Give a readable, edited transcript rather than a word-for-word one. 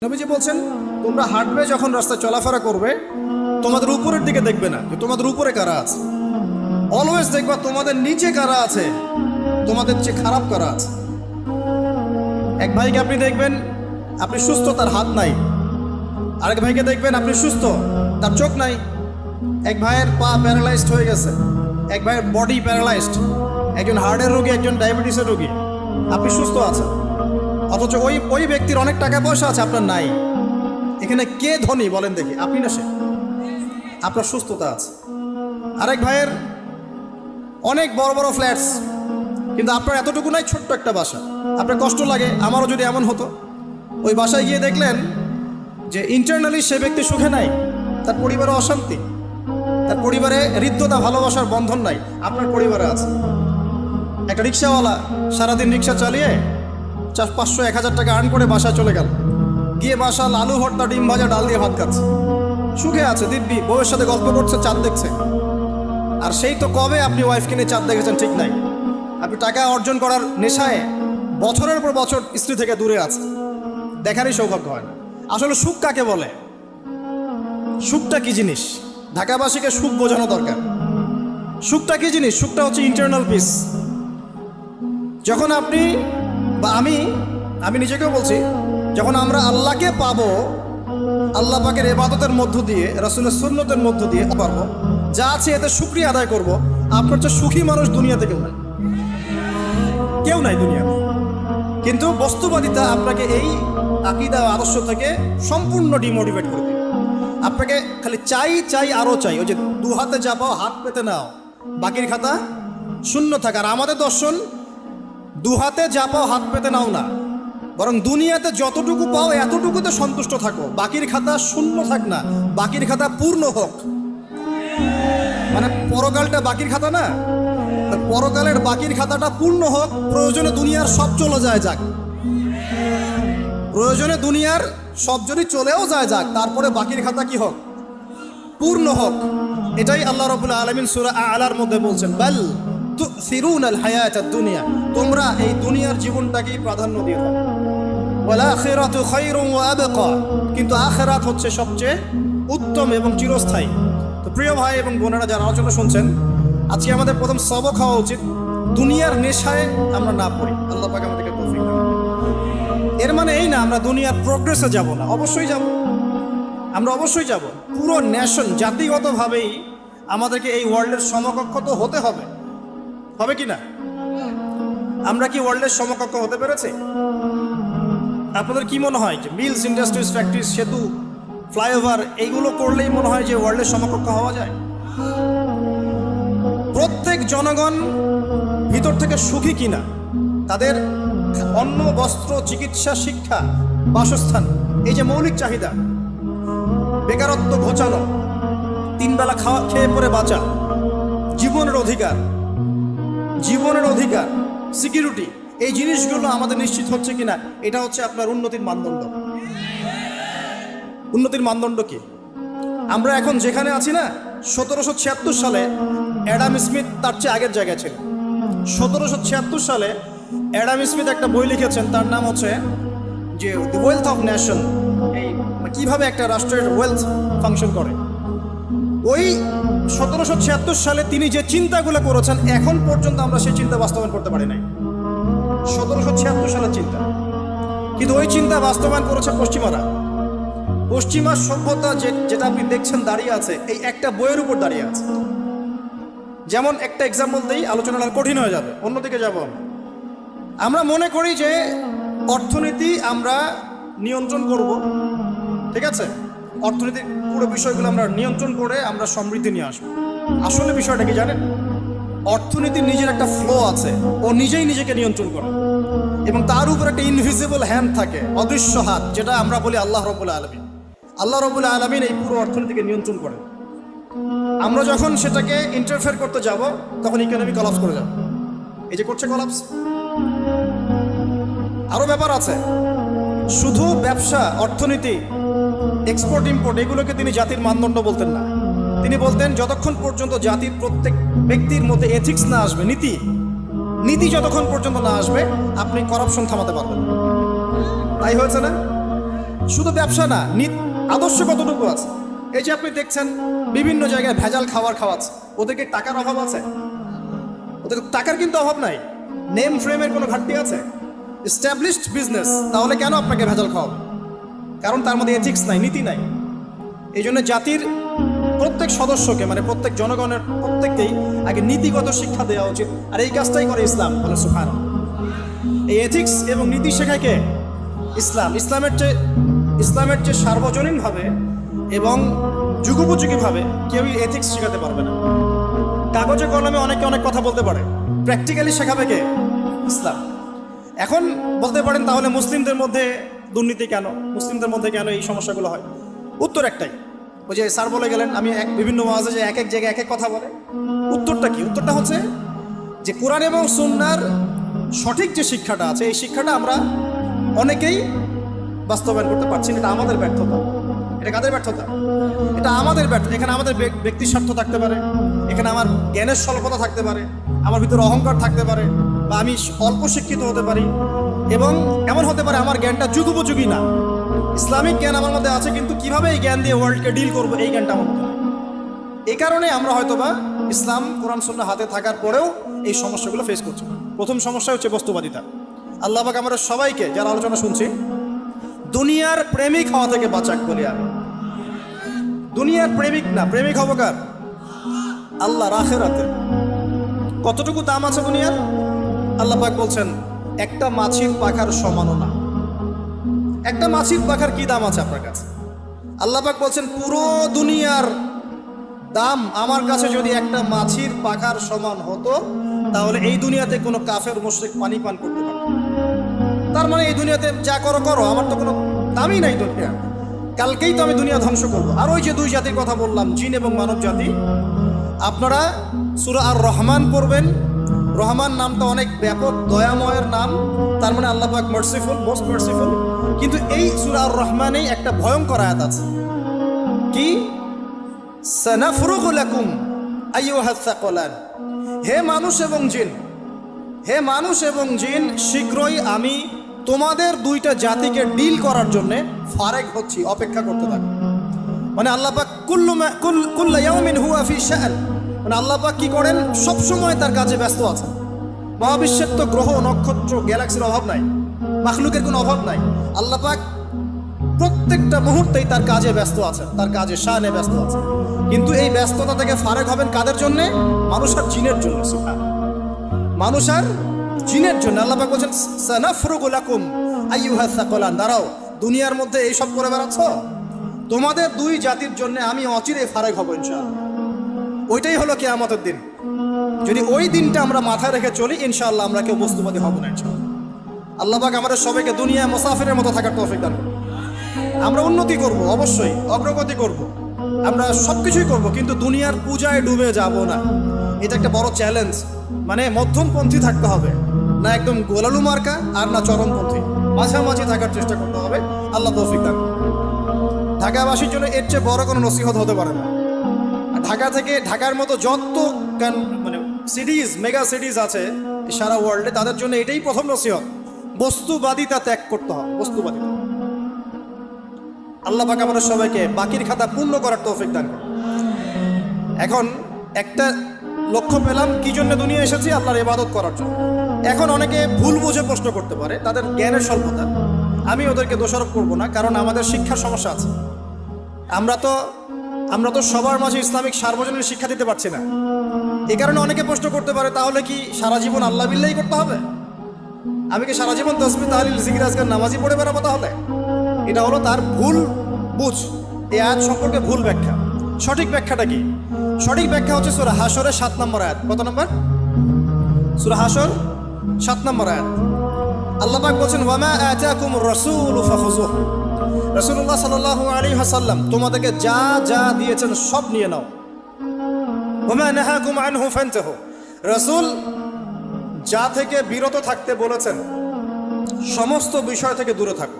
নবীজি বলছেন, তোমরা হাঁটবে যখন রাস্তায় চলাফেরা করবে, তোমাদের উপরের দিকে দেখবে না যে তোমাদের উপরে কারা আছে। অলওয়েজ দেখবা তোমাদের নিচে কারা আছে, তোমাদের চেয়ে খারাপ কারা আছে। এক ভাইকে আপনি দেখবেন আপনি সুস্থ, তার হাত নাই। আরেক ভাইকে দেখবেন আপনি সুস্থ, তার চোখ নাই। এক ভাইয়ের পা প্যারালাইজড হয়ে গেছে, এক ভাইয়ের বডি প্যারালাইজড, একজন হার্টের রোগী, একজন ডায়াবেটিসের রোগী। আপনি সুস্থ আছেন, অথচ ওই ব্যক্তির অনেক টাকা পয়সা আছে, আপনার নাই। এখানে কে ধনী বলেন দেখি, আপনি না সে? আপনার সুস্থতা আছে। আরেক ভাইয়ের অনেক বড় বড় ফ্ল্যাটস, কিন্তু আপনার এতটুকু নাই, ছোট্ট একটা বাসা। আপনার কষ্ট লাগে, আমারও যদি এমন হতো। ওই বাসায় গিয়ে দেখলেন যে ইন্টারনালি সে ব্যক্তি সুখে নাই, তার পরিবারে অশান্তি, তার পরিবারে হৃদ্যতা ভালোবাসার বন্ধন নাই। আপনার পরিবারে আছে। একটা রিক্সাওয়ালা সারাদিন রিক্সা চালিয়ে 500-1000 টাকা আর্ন করে বাসায় চলে গেল, গিয়ে বাসায় আলু ভর্তা, ডিম ভাজা, ডাল দিয়ে ভাত খাচ্ছে, সুখে আছে, দিব্যি বউয়ের সাথে গল্প করছে, চাঁদ দেখছে। আর সেই তো কবে আপনি ওয়াইফকে নিয়ে চাঁদ দেখেছেন ঠিক নাই। আপনি টাকা অর্জন করার নেশায় বছরের পর বছর স্ত্রী থেকে দূরে আছে, দেখারই সৌভাগ্য হয় না। আসলে সুখ কাকে বলে? সুখটা কি জিনিস? ঢাকাবাসীকে সুখ বোঝানো দরকার। সুখটা কি জিনিস? সুখটা হচ্ছে ইন্টারনাল পিস। যখন আপনি বা আমি নিজেকেও বলছি, যখন আমরা আল্লাহকে পাবো, আল্লাহ পাকের ইবাদতের মধ্য দিয়ে, রাসূলের সুন্নতের মধ্য দিয়ে পারবো, যা আছে এতে শুকরিয়া আদায় করব। আপনার চেয়ে সুখী মানুষ দুনিয়াতে কেউ নাই দুনিয়াতে। কিন্তু বস্তুবাদিতা আপনাকে এই আকীদা আদর্শ থেকে সম্পূর্ণ ডিমোটিভেট করে দেবে। আপনাকে খালি চাই আরও চাই। ওই যে দু হাতে যা পাও হাত পেতে নাও, বাকির খাতা শূন্য থাক। আর আমাদের দর্শন, দু হাতে যা পাও হাত পেতে নাও না, বরং দুনিয়াতে যতটুকু পাও এতটুকুতে সন্তুষ্ট থাকো। বাকির খাতা শূন্য থাক না, বাকির খাতা পূর্ণ হোক। মানে পরকালটা বাকির খাতা না, পরকালের বাকির খাতাটা পূর্ণ হোক। প্রয়োজনে দুনিয়ার সব চলে যায় যাক, প্রয়োজনে দুনিয়ার সব যদি চলেও যায় যাক, তারপরে বাকির খাতা কি হোক? পূর্ণ হোক। এটাই আল্লাহ রাব্বুল আলামিন সূরা আ'লার মধ্যে বলছেন, বাল তুসিরুনাল হায়াতাদ দুনিয়া, তোমরা এই দুনিয়ার জীবনটাকেই প্রাধান্য দিয়ে থাকো। ওয়াল আখিরাতু খায়রুন ওয়া আবকা, কিন্তু আখিরাত হচ্ছে সবচেয়ে উত্তম এবং চিরস্থায়ী। তো প্রিয় ভাই এবং বোনেরা যারা আলোচনা শুনছেন, আজকে আমাদের প্রথম সবক হওয়া উচিত দুনিয়ার নেশায় আমরা না পড়ি। আল্লাহ পাক আমাদেরকে তৌফিক দান। এর মানে এই না আমরা দুনিয়ার প্রোগ্রেসে যাব না, অবশ্যই যাব, আমরা অবশ্যই যাব। পুরো নেশন, জাতিগতভাবেই আমাদেরকে এই ওয়ার্ল্ডের সমকক্ষ তো হতে হবে, হবে কি না? আমরা কি ওয়ার্ল্ডের সমকক্ষ হতে পেরেছি? আপনাদের কি মনে হয় যে মিলস, ইন্ডাস্ট্রিজ, ফ্যাক্টরিজ, সেতু, ফ্লাইওভার এইগুলো করলেই মনে হয় যে ওয়ার্ল্ডের সমকক্ষ হওয়া যায়? প্রত্যেক জনগণ ভিতর থেকে সুখী কিনা, তাদের অন্ন, বস্ত্র, চিকিৎসা, শিক্ষা, বাসস্থান, এই যে মৌলিক চাহিদা, বেকারত্ব ঘোচানো, 3 বেলা খেয়ে পরে বাঁচা, জীবনের অধিকার, সিকিউরিটি, এই জিনিসগুলো আমাদের নিশ্চিত হচ্ছে কিনা, এটা হচ্ছে আপনার উন্নতির মানদণ্ড। উন্নতির মানদণ্ড কি? আমরা এখন যেখানে আছি না, 1776 সালে অ্যাডাম স্মিথ তার চেয়ে আগের জায়গায় ছিল। 1776 সালে অ্যাডাম স্মিথ একটা বই লিখেছেন, তার নাম হচ্ছে যে দ্য ওয়েলথ অফ নেশন, এই কিভাবে একটা রাষ্ট্রের ওয়েলথ ফাংশন করে। ওই 1776 সালে তিনি যে চিন্তাগুলো করেছেন, এখন পর্যন্ত আমরা সেই চিন্তা বাস্তবায়ন করতে পারি নাই। 1776 সালের চিন্তা, কিন্তু ওই চিন্তা বাস্তবায়ন করেছে পশ্চিমারা। পশ্চিমা সভ্যতা যেটা আপনি দেখছেন দাঁড়িয়ে আছে, এই একটা বইয়ের উপর দাঁড়িয়ে আছে। যেমন একটা এক্সাম্পল দিই, আলোচনাটা কঠিন হয়ে যাবে, অন্যদিকে যাব। আমরা মনে করি যে অর্থনীতি আমরা নিয়ন্ত্রণ করব, ঠিক আছে, অর্থনীতির পুরো বিষয়গুলো আমরা নিয়ন্ত্রণ করে আমরা সমৃদ্ধি নিয়ে আসবো। আসলে বিষয়টা কি জানেন? অর্থনীতির নিজের একটা ফ্লো আছে, ও নিজেই নিজেকে নিয়ন্ত্রণ করে, এবং তার উপর একটা ইনভিজিবল হ্যান্ড থাকে, অদৃশ্য হাত, যেটা আমরা বলি আল্লাহ রাব্বুল আলামিন। আল্লাহ রাব্বুল আলামিন এই পুরো অর্থনীতিকে নিয়ন্ত্রণ করে। আমরা যখন সেটাকে ইন্টারফেয়ার করতে যাব, তখন ইকোনমি কলাপস করে যাবে। এই যে করছে কলাপস। আরো ব্যাপার আছে, শুধু ব্যবসা, অর্থনীতি, এক্সপোর্ট ইম্পোর্ট, এগুলোকে তিনি জাতির মানদণ্ড বলতেন না। তিনি বলতেন যতক্ষণ পর্যন্ত জাতির প্রত্যেক ব্যক্তির মধ্যে এথিক্স না আসবে, নীতি যতক্ষণ পর্যন্ত না আসবে, আপনি করাপশন থামাতে পারবেন। তাই হয়েছে না? শুধু ব্যবসা না, আদর্শ কতটুকু আছে? এই যে আপনি দেখছেন বিভিন্ন জায়গায় ভেজাল খাবার খাওয়াচ্ছে, ওদেরকে টাকার অভাব আছে? ওদের টাকার কিন্তু অভাব নাই। নেম ফ্রেমের কোনো ঘাটতি আছে? এস্টাবলিশড বিজনেস, তাহলে কেন আপনাকে ভেজাল খাওয়াবে? কারণ তার মধ্যে এথিক্স নাই, নীতি নাই। এই জন্য জাতির প্রত্যেক সদস্যকে, মানে প্রত্যেক জনগণের প্রত্যেককেই আগে নীতিগত শিক্ষা দেওয়া উচিত। আর এই কাজটাই করে ইসলাম। বলে সুবহানাল্লাহ। এই এথিক্স এবং নীতি শেখায় কে? ইসলাম। ইসলামের চেয়ে সার্বজনীনভাবে এবং যুগোপযোগীভাবে কেউই এথিক্স শেখাতে পারবে না। কাগজে কলমে অনেকে অনেক কথা বলতে পারে, প্র্যাকটিক্যালি শেখাবে কে? ইসলাম। এখন বলতে পারেন তাহলে মুসলিমদের মধ্যে দুর্নীতি কেন, মুসলিমদের মধ্যে কেন এই সমস্যাগুলো হয়? উত্তর একটাই। ওই যে স্যার বলে গেলেন, আমি বিভিন্ন ওয়াজে যে এক এক জায়গায় এক এক কথা বলে, উত্তরটা কি? উত্তরটা হচ্ছে যে কোরআন এবং সুন্নাহর সঠিক যে শিক্ষাটা আছে, এই শিক্ষাটা আমরা অনেকেই বাস্তবায়ন করতে পারছি না। এটা আমাদের ব্যর্থতা। এটা কাদের ব্যর্থতা? এটা আমাদের ব্যর্থতা। এখানে আমাদের ব্যক্তির স্বার্থ থাকতে পারে, এখানে আমার জ্ঞানের স্বল্পতা থাকতে পারে, আমার ভিতরে অহংকার থাকতে পারে, বা আমি অল্প শিক্ষিত হতে পারি, এবং এমন হতে পারে আমার জ্ঞানটা যুগোপযোগী না। ইসলামিক জ্ঞান আমার মধ্যে আছে, কিন্তু কিভাবে এই জ্ঞান দিয়ে ওয়ার্ল্ডকে ডিল করবো, এই জ্ঞানটা আমার মধ্যে নেই। এই কারণে আমরা হয়তোবা ইসলাম কোরআন সুন্নাহ হাতে থাকার পরেও এই সমস্যাগুলো ফেস করছি। প্রথম সমস্যা হচ্ছে বস্তুবাদিতা। আল্লাহ পাক আমরা সবাইকে, যারা আলোচনা শুনছি, দুনিয়ার প্রেমিক হওয়া থেকে বাঁচাক বলি আমি। দুনিয়ার প্রেমিক না, প্রেমিক হবো কার? আল্লাহর আখিরাতে। কতটুকু দাম আছে দুনিয়ার? আল্লাহ পাক বলছেন একটা মাছির পাখার সমানও না। একটা মাছির পাখার কি দাম আছে আপনার কাছে? আল্লাহ পাক বলছেন পুরো দুনিয়ার দাম আমার কাছে যদি একটা মাছির পাখার সমান হতো, তাহলে এই দুনিয়াতে কোনো কাফের মুশরিক পানি পান করতে পারত। তার মানে এই দুনিয়াতে যা করো করো, আমার তো কোনো দামই নাই দুনিয়া। কালকেই তো আমি দুনিয়া ধ্বংস করবো। আর ওই যে দুই জাতির কথা বললাম, জিন এবং মানব জাতি, আপনারা সূরা আর রহমান পড়বেন। রহমান নামটা অনেক ব্যাপক, দয়াময়ের নাম। তার মানে আল্লাহ পাক মার্সিফুল, মোস্ট মার্সিফুল। কিন্তু এই সূরা আর রহমানেই একটা ভয়ঙ্কর আয়াত আছে, কি? সানাফরুগু লাকুম আইয়ুহাস সাকালান। হে মানুষ এবং জিন, হে মানুষ এবং জিন, শীঘ্রই আমি তোমাদের দুইটা জাতিকে ডিল করার জন্য ফারেক হচ্ছি, অপেক্ষা করতে থাকো। মানে আল্লাহ পাক কুল্লু ইয়াউমিন হুয়া ফি শাআন, মানে আল্লাহ পাক কি করেন? সব সময় তার কাজে ব্যস্ত আছেন। মহাবিশ্বের তো গ্রহ নক্ষত্র গ্যালাক্সির অভাব নাই, মাখলুকের কোনো অভাব নাই। আল্লাহ পাক প্রত্যেকটা মুহূর্তেই তার কাজে ব্যস্ত আছেন, তার কাজে শানে ব্যস্ত আছেন। কিন্তু এই ব্যস্ততা থেকে ফারেক হবেন কাদের জন্যে? মানুষ আর জিনের জন্য। মানুষ আর জিনের জন্য আল্লাহ পাক বলছেন সানাফরুগু লাকুম আইয়ুহাস সাকালান। দাঁড়াও, দুনিয়ার মধ্যে এইসব করে বেড়াচ্ছ, তোমাদের দুই জাতির জন্য আমি অচিরে ফারেক হব ইনশাআল্লাহ। ওইটাই হলো কিয়ামতের দিন। যদি ওই দিনটা আমরা মাথায় রেখে চলি, ইনশাআল্লাহ আমরা কেউ বস্তুবাদী হব না ইনশাআল্লাহ। আল্লাহ পাক আমাদের সবাইকে দুনিয়া মুসাফিরের মতো থাকার তৌফিক দান করুন। আমরা উন্নতি করব, অবশ্যই অগ্রগতি করব, আমরা সব কিছুই করবো, কিন্তু দুনিয়ার পূজায় ডুবে যাব না। এটা একটা বড় চ্যালেঞ্জ। মানে মধ্যমপন্থী থাকতে হবে, না একদম গোলালু মার্কা আর না চরমপন্থী, মাঝামাঝি থাকার চেষ্টা করতে হবে। আল্লাহ তৌফিক দান। ঢাকাবাসীর জন্য এর চেয়ে বড় কোনো নসিহত হতে পারে না। ঢাকা থেকে, ঢাকার মতো যত মানে সিটিজ, মেগা সিটিজ আছে সারা ওয়ার্ল্ডে, তাদের জন্য এটাই প্রথম নসিহত, বস্তুবাদিতা ত্যাগ করতে হবে। বস্তুবাদিতা। আল্লাহ পাক আমাদের সবাইকে বাকির খাতা পূর্ণ করার তৌফিক দান করুন। এখন একটা লক্ষ্য পেলাম, কি জন্য দুনিয়া এসেছি? আল্লাহর ইবাদত করার জন্য। এখন অনেকে ভুল বুঝে প্রশ্ন করতে পারে, তাদের জ্ঞানের স্বল্পতা। আমি ওদেরকে দোষারোপ করবো না, কারণ আমাদের শিক্ষার সমস্যা আছে। আমরা তো সবার মাঝে ইসলামিক সার্বজনীন শিক্ষা দিতে পারছি না। এই কারণে অনেকে প্রশ্ন করতে পারে, তাহলে কি সারা জীবন আল্লাহ বিল্লাহি করতে হবে? আমি কি সারা জীবন তাসবিহ তাহলিল জিকির আজকার নামাজি পড়ে বেড়াবো? তাহলে এটা হলো তার ভুল বুঝ। এই আয়াত সম্পর্কে ভুল ব্যাখ্যা। সঠিক ব্যাখ্যাটা কি? সঠিক ব্যাখ্যা হচ্ছে সূরা হাশরের 7 নম্বর আয়াত। কত নম্বর? সূরা হাশর 7 নম্বর আয়াত। আল্লাহ পাক বলেন, ওয়ামা আতাকুমুর রাসূলু ফাখুযুহু। রাসূলুল্লাহ সাল্লাল্লাহু আলাইহি ওয়াসাল্লাম তোমাদেরকে যা যা দিয়েছেন সব নিয়ে নাও। ওয়ামা নাহাকুম আনহু ফান্তাহু। রাসূল যা থেকে বিরত থাকতে বলেছেন সমস্ত বিষয় থেকে দূরে থাকো।